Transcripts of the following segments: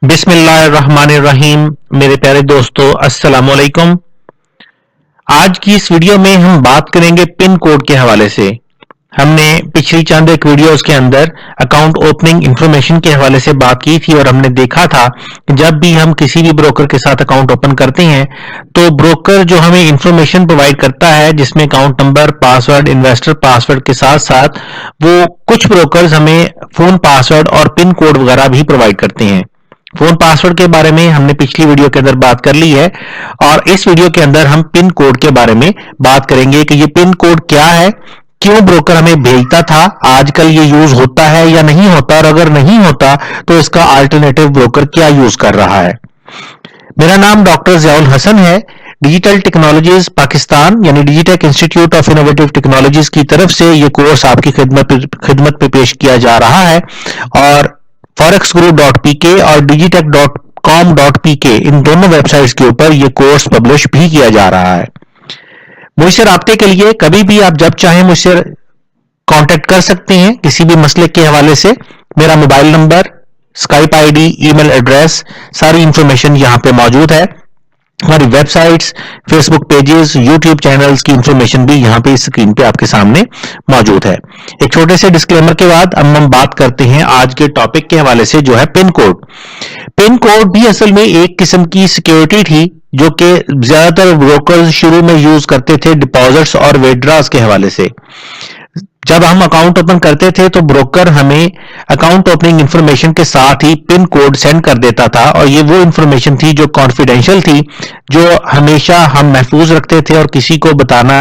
बिस्मिल्लाहिर्रहमानिर्रहीम। मेरे प्यारे दोस्तों, अस्सलाम वालेकुम। आज की इस वीडियो में हम बात करेंगे पिन कोड के हवाले से। हमने पिछली चंद एक वीडियोस के अंदर अकाउंट ओपनिंग इंफॉर्मेशन के हवाले से बात की थी और हमने देखा था कि जब भी हम किसी भी ब्रोकर के साथ अकाउंट ओपन करते हैं तो ब्रोकर जो हमें इंफॉर्मेशन प्रोवाइड करता है, जिसमें account number, password, investor password के साथ साथ वो कुछ ब्रोकर्स हमें फोन पासवर्ड और पिन कोड वगैरह भी प्रोवाइड करते हैं। फोन पासवर्ड के बारे में हमने पिछली वीडियो के अंदर बात कर ली है और इस वीडियो के अंदर हम पिन कोड के बारे में बात करेंगे कि ये पिन कोड क्या है, क्यों ब्रोकर हमें भेजता था, आजकल ये यूज होता है या नहीं होता, और अगर नहीं होता तो इसका अल्टरनेटिव ब्रोकर क्या यूज कर रहा है। मेरा नाम डॉक्टर ज़ियाउल हसन है। डिजिटल टेक्नोलॉजीज पाकिस्तान यानी Digitek institute of innovative technologies की तरफ से ये कोर्स आपकी खिदमत पे पेश किया जा रहा है और forexguru.pk और digitech.com.pk इन दोनों वेबसाइट्स के ऊपर यह कोर्स पब्लिश भी किया जा रहा है। मुझसे राब्ते के लिए कभी भी आप जब चाहें मुझसे कांटेक्ट कर सकते हैं किसी भी मसले के हवाले से। मेरा mobile number, Skype ID, email address, सारी इंफॉर्मेशन यहां पे मौजूद है। हमारी websites, Facebook pages, YouTube channels की इंफॉर्मेशन भी यहाँ पे स्क्रीन पे आपके सामने मौजूद है। एक छोटे से डिस्क्लेमर के बाद अब हम बात करते हैं आज के टॉपिक के हवाले से, जो है पिन कोड। पिन कोड भी असल में एक किस्म की सिक्योरिटी थी जो कि ज्यादातर ब्रोकर्स शुरू में यूज करते थे डिपॉजिट्स और विथड्रॉज के हवाले से। जब हम अकाउंट ओपन करते थे तो ब्रोकर हमें अकाउंट ओपनिंग इंफॉर्मेशन के साथ ही पिन कोड सेंड कर देता था और ये वो इंफॉर्मेशन थी जो कॉन्फिडेंशियल थी, जो हमेशा हम महफूज रखते थे और किसी को बताना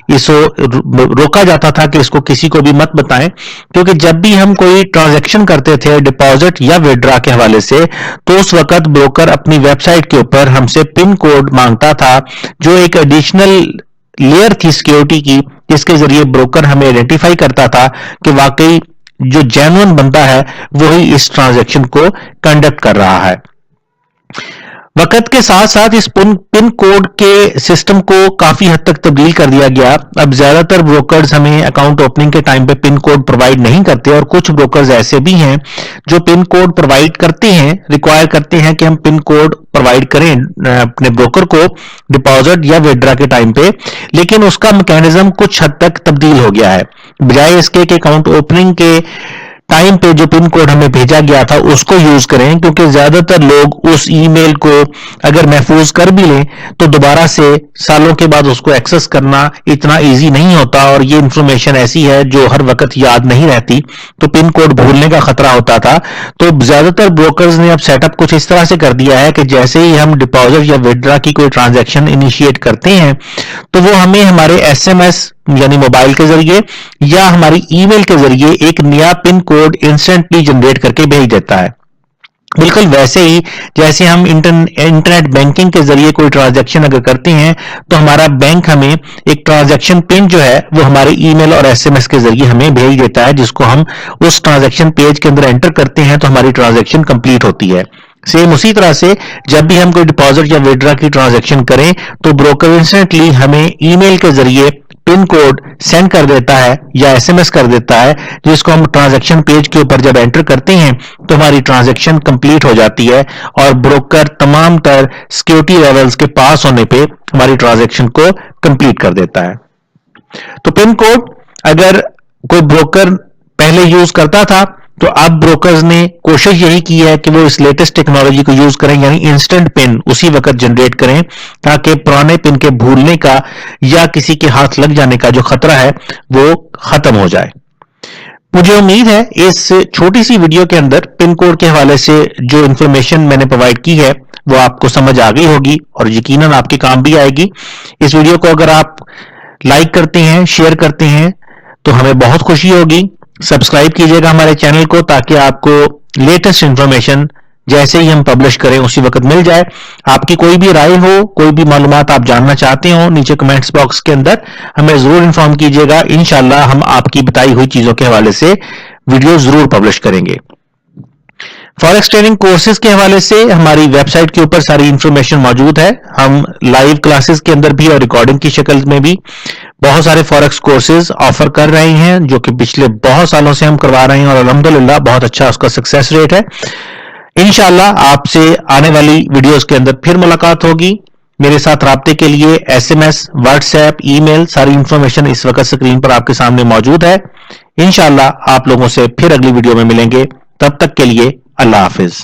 इसको रोका जाता था कि इसको किसी को भी मत बताएं, क्योंकि जब भी हम कोई ट्रांजैक्शन करते थे डिपॉजिट या विथड्रॉ के हवाले से तो उस वक्त ब्रोकर अपनी वेबसाइट के ऊपर हमसे पिन कोड मांगता था, जो एक एडिशनल लेयर थी सिक्योरिटी की, जिसके जरिए ब्रोकर हमें आइडेंटिफाई करता था कि वाकई जो जेन्युइन बंदा है वही इस ट्रांजैक्शन को कंडक्ट कर रहा है। वक्त के साथ साथ इस पिन कोड के सिस्टम को काफी हद तक तब्दील कर दिया गया। अब ज्यादातर ब्रोकर्स हमें अकाउंट ओपनिंग के टाइम पे पिन कोड प्रोवाइड नहीं करते और कुछ ब्रोकर्स ऐसे भी हैं जो पिन कोड प्रोवाइड करते हैं, रिक्वायर करते हैं कि हम पिन कोड प्रोवाइड करें अपने ब्रोकर को डिपॉजिट या विथड्रॉ के टाइम पे, लेकिन उसका मैकेनिज्म कुछ हद तक तब्दील हो गया है। बजाय इसके कि अकाउंट ओपनिंग के टाइम पे जो पिन कोड हमें भेजा गया था उसको यूज करें, क्योंकि ज्यादातर लोग उस ईमेल को अगर महफूज कर भी लें तो दोबारा से सालों के बाद उसको एक्सेस करना इतना इजी नहीं होता और ये इंफॉर्मेशन ऐसी है जो हर वक्त याद नहीं रहती, तो पिन कोड भूलने का खतरा होता था। तो ज्यादातर ब्रोकर्स ने अब सेटअप कुछ इस तरह से कर दिया है कि जैसे ही हम डिपॉजिट या विथड्रॉ की कोई ट्रांजैक्शन इनिशिएट करते हैं तो वो हमें हमारे एसएमएस यानी मोबाइल के जरिए या हमारी ईमेल के जरिए एक नया पिन कोड इंस्टेंटली जनरेट करके भेज देता है। बिल्कुल वैसे ही जैसे हम इंटरनेट बैंकिंग के जरिए कोई ट्रांजैक्शन अगर करते हैं तो हमारा बैंक हमें एक ट्रांजैक्शन पिन जो है वो हमारे ईमेल और एसएमएस के जरिए हमें भेज देता है, जिसको हम उस ट्रांजैक्शन पेज के अंदर एंटर करते हैं तो हमारी ट्रांजैक्शन कंप्लीट होती है। सेम उसी तरह से जब भी हम कोई डिपॉजिट या विथड्रॉ की ट्रांजैक्शन करें तो ब्रोकर इंस्टेंटली हमें ईमेल के जरिए पिन कोड सेंड कर देता है या एसएमएस कर देता है, जिसको हम ट्रांजैक्शन पेज के ऊपर जब एंटर करते हैं तो हमारी ट्रांजैक्शन कंप्लीट हो जाती है और ब्रोकर तमाम तर सिक्योरिटी लेवल्स के पास होने पे हमारी ट्रांजैक्शन को कंप्लीट कर देता है। तो पिन कोड अगर कोई ब्रोकर पहले यूज करता था तो अब ब्रोकर्स ने कोशिश यही की है कि वो इस लेटेस्ट टेक्नोलॉजी को यूज करें, यानी इंस्टेंट पिन उसी वक्त जनरेट करें ताकि पुराने पिन के भूलने का या किसी के हाथ लग जाने का जो खतरा है वो खत्म हो जाए। मुझे उम्मीद है इस छोटी सी वीडियो के अंदर पिन कोड के हवाले से जो इंफॉर्मेशन मैंने प्रोवाइड की है वो आपको समझ आ गई होगी और यकीनन आपके काम भी आएगी। इस वीडियो को अगर आप लाइक करते हैं, शेयर करते हैं तो हमें बहुत खुशी होगी। सब्सक्राइब कीजिएगा हमारे चैनल को ताकि आपको लेटेस्ट इंफॉर्मेशन जैसे ही हम पब्लिश करें उसी वक्त मिल जाए। आपकी कोई भी राय हो, कोई भी मालूमात आप जानना चाहते हो, नीचे कमेंट्स बॉक्स के अंदर हमें जरूर इन्फॉर्म कीजिएगा। इंशाल्लाह हम आपकी बताई हुई चीजों के हवाले से वीडियो जरूर पब्लिश करेंगे। फॉरेक्स ट्रेनिंग कोर्सेज के हवाले से हमारी वेबसाइट के ऊपर सारी इंफॉर्मेशन मौजूद है। हम लाइव क्लासेस के अंदर भी और रिकॉर्डिंग की शक्ल में भी बहुत सारे फॉरेक्स कोर्सेज ऑफर कर रहे हैं, जो कि पिछले बहुत सालों से हम करवा रहे हैं और अल्हम्दुलिल्लाह बहुत अच्छा उसका सक्सेस रेट है। इंशाअल्लाह आपसे आने वाली वीडियोस के अंदर फिर मुलाकात होगी। मेरे साथ राब्ते के लिए SMS, व्हाट्सएप, ईमेल, सारी इंफॉर्मेशन इस वक्त स्क्रीन पर आपके सामने मौजूद है। इंशाअल्लाह आप लोगों से फिर अगली वीडियो में मिलेंगे। तब तक के लिए अल्लाह हाफिज।